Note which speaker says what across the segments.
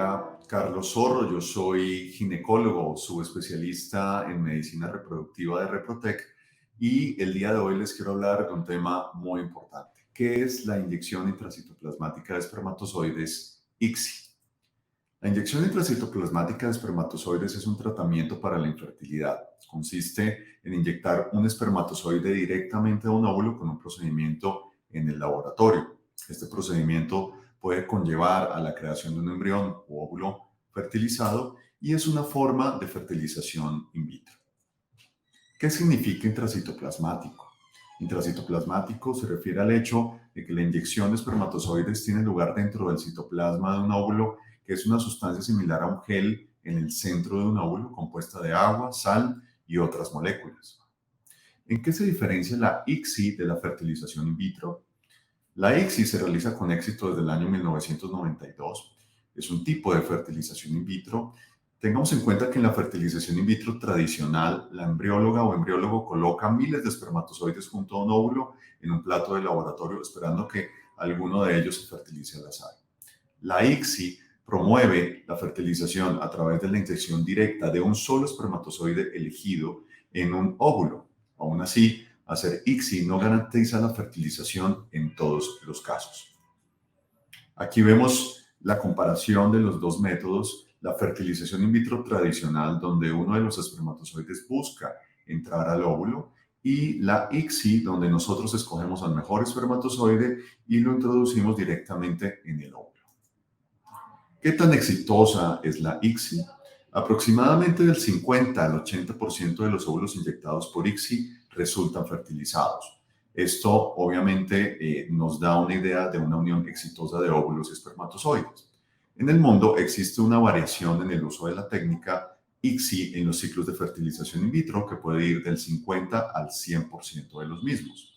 Speaker 1: habla Carlos Zorro, yo soy ginecólogo, subespecialista en medicina reproductiva de Reprotec y el día de hoy les quiero hablar de un tema muy importante, que es la inyección intracitoplasmática de espermatozoides ICSI. La inyección intracitoplasmática de espermatozoides es un tratamiento para la infertilidad. Consiste en inyectar un espermatozoide directamente a un óvulo con un procedimiento en el laboratorio. Este procedimiento puede conllevar a la creación de un embrión u óvulo fertilizado y es una forma de fertilización in vitro. ¿Qué significa intracitoplasmático? Intracitoplasmático se refiere al hecho de que la inyección de espermatozoides tiene lugar dentro del citoplasma de un óvulo, que es una sustancia similar a un gel en el centro de un óvulo compuesta de agua, sal y otras moléculas. ¿En qué se diferencia la ICSI de la fertilización in vitro? La ICSI se realiza con éxito desde el año 1992. Es un tipo de fertilización in vitro. Tengamos en cuenta que en la fertilización in vitro tradicional, la embrióloga o embriólogo coloca miles de espermatozoides junto a un óvulo en un plato de laboratorio esperando que alguno de ellos se fertilice al azar. La ICSI promueve la fertilización a través de la inyección directa de un solo espermatozoide elegido en un óvulo. Aún así, hacer ICSI no garantiza la fertilización en todos los casos. Aquí vemos la comparación de los dos métodos, la fertilización in vitro tradicional, donde uno de los espermatozoides busca entrar al óvulo, y la ICSI, donde nosotros escogemos al mejor espermatozoide y lo introducimos directamente en el óvulo. ¿Qué tan exitosa es la ICSI? Aproximadamente del 50 al 80% de los óvulos inyectados por ICSI resultan fertilizados. Esto obviamente nos da una idea de una unión exitosa de óvulos y espermatozoides. En el mundo existe una variación en el uso de la técnica ICSI en los ciclos de fertilización in vitro que puede ir del 50 al 100% de los mismos.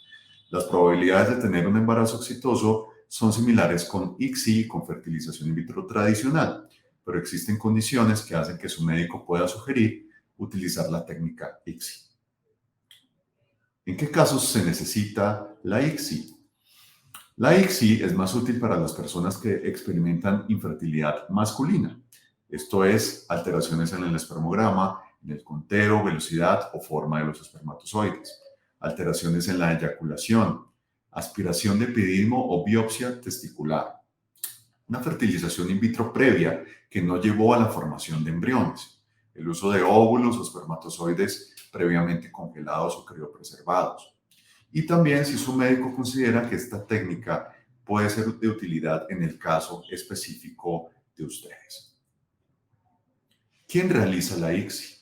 Speaker 1: Las probabilidades de tener un embarazo exitoso son similares con ICSI y con fertilización in vitro tradicional, pero existen condiciones que hacen que su médico pueda sugerir utilizar la técnica ICSI. ¿En qué casos se necesita la ICSI? La ICSI es más útil para las personas que experimentan infertilidad masculina, esto es, alteraciones en el espermograma, en el conteo, velocidad o forma de los espermatozoides, alteraciones en la eyaculación, aspiración de epididimo o biopsia testicular, una fertilización in vitro previa que no llevó a la formación de embriones, el uso de óvulos o espermatozoides previamente congelados o criopreservados. Y también si su médico considera que esta técnica puede ser de utilidad en el caso específico de ustedes. ¿Quién realiza la ICSI?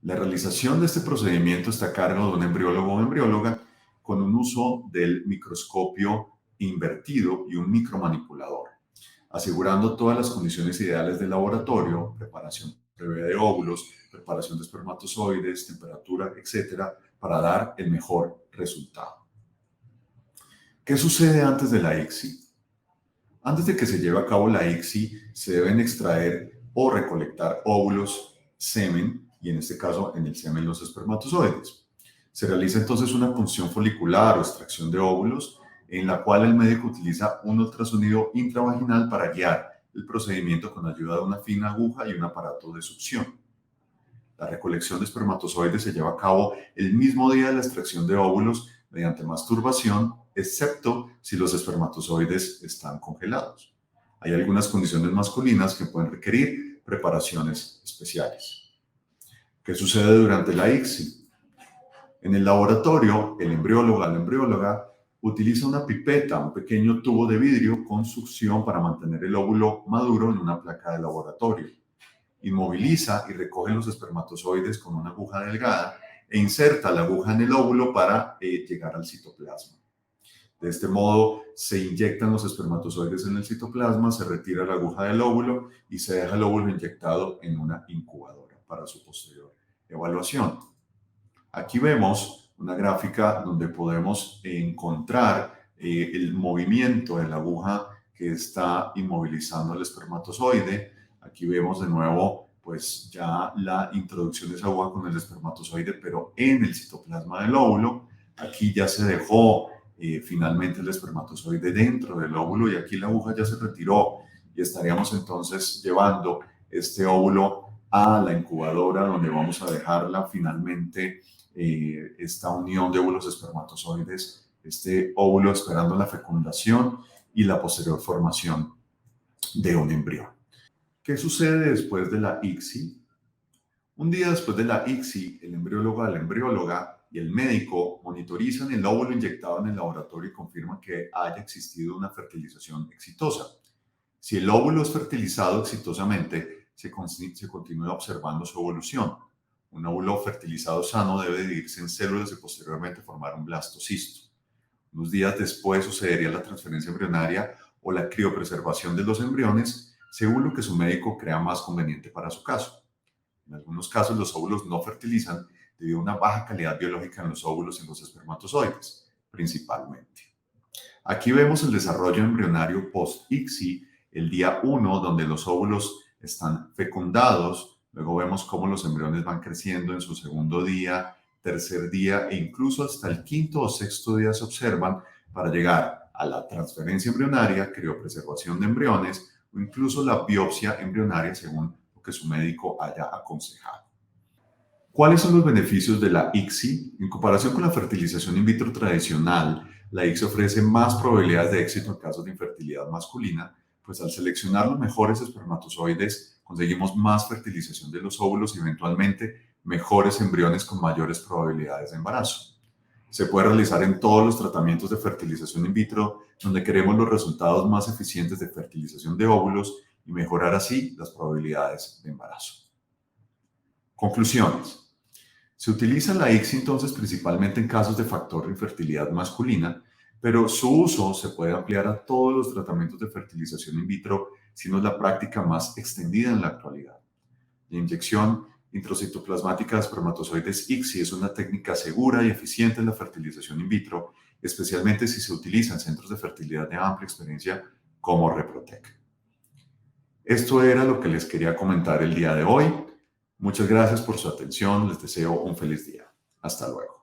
Speaker 1: La realización de este procedimiento está a cargo de un embriólogo o embrióloga con un uso del microscopio invertido y un micromanipulador, asegurando todas las condiciones ideales del laboratorio, preparación previa de óvulos, preparación de espermatozoides, temperatura, etcétera, para dar el mejor resultado. ¿Qué sucede antes de la ICSI? Antes de que se lleve a cabo la ICSI, se deben extraer o recolectar óvulos, semen, y en este caso en el semen los espermatozoides. Se realiza entonces una punción folicular o extracción de óvulos, en la cual el médico utiliza un ultrasonido intravaginal para guiar el procedimiento con ayuda de una fina aguja y un aparato de succión. La recolección de espermatozoides se lleva a cabo el mismo día de la extracción de óvulos mediante masturbación, excepto si los espermatozoides están congelados. Hay algunas condiciones masculinas que pueden requerir preparaciones especiales. ¿Qué sucede durante la ICSI? En el laboratorio, el embriólogo o la embrióloga utiliza una pipeta, un pequeño tubo de vidrio con succión para mantener el óvulo maduro en una placa de laboratorio. Inmoviliza y recoge los espermatozoides con una aguja delgada e inserta la aguja en el óvulo para llegar al citoplasma. De este modo, se inyectan los espermatozoides en el citoplasma, se retira la aguja del óvulo y se deja el óvulo inyectado en una incubadora para su posterior evaluación. Aquí vemos una gráfica donde podemos encontrar el movimiento de la aguja que está inmovilizando el espermatozoide. Aquí vemos de nuevo pues ya la introducción de esa aguja con el espermatozoide, pero en el citoplasma del óvulo. Aquí ya se dejó finalmente el espermatozoide dentro del óvulo y aquí la aguja ya se retiró y estaríamos entonces llevando este óvulo a la incubadora donde vamos a dejarla finalmente esta unión de óvulos espermatozoides, este óvulo esperando la fecundación y la posterior formación de un embrión. ¿Qué sucede después de la ICSI? Un día después de la ICSI, el embriólogo, la embrióloga y el médico monitorizan el óvulo inyectado en el laboratorio y confirman que haya existido una fertilización exitosa. Si el óvulo es fertilizado exitosamente, se continúa observando su evolución. Un óvulo fertilizado sano debe dividirse en células y posteriormente formar un blastocisto. Unos días después sucedería la transferencia embrionaria o la criopreservación de los embriones, según lo que su médico crea más conveniente para su caso. En algunos casos, los óvulos no fertilizan debido a una baja calidad biológica en los óvulos y en los espermatozoides, principalmente. Aquí vemos el desarrollo embrionario post-ICSI, el día 1, donde los óvulos están fecundados. Luego vemos cómo los embriones van creciendo en su segundo día, tercer día e incluso hasta el quinto o sexto día se observan para llegar a la transferencia embrionaria, criopreservación de embriones o incluso la biopsia embrionaria según lo que su médico haya aconsejado. ¿Cuáles son los beneficios de la ICSI? En comparación con la fertilización in vitro tradicional, la ICSI ofrece más probabilidades de éxito en casos de infertilidad masculina, pues al seleccionar los mejores espermatozoides conseguimos más fertilización de los óvulos y eventualmente mejores embriones con mayores probabilidades de embarazo. Se puede realizar en todos los tratamientos de fertilización in vitro donde queremos los resultados más eficientes de fertilización de óvulos y mejorar así las probabilidades de embarazo. Conclusiones. Se utiliza la ICSI entonces principalmente en casos de factor de infertilidad masculina, pero su uso se puede ampliar a todos los tratamientos de fertilización in vitro, siendo la práctica más extendida en la actualidad. La inyección intracitoplasmática de espermatozoides ICSI es una técnica segura y eficiente en la fertilización in vitro, especialmente si se utiliza en centros de fertilidad de amplia experiencia como Reprotec. Esto era lo que les quería comentar el día de hoy. Muchas gracias por su atención. Les deseo un feliz día. Hasta luego.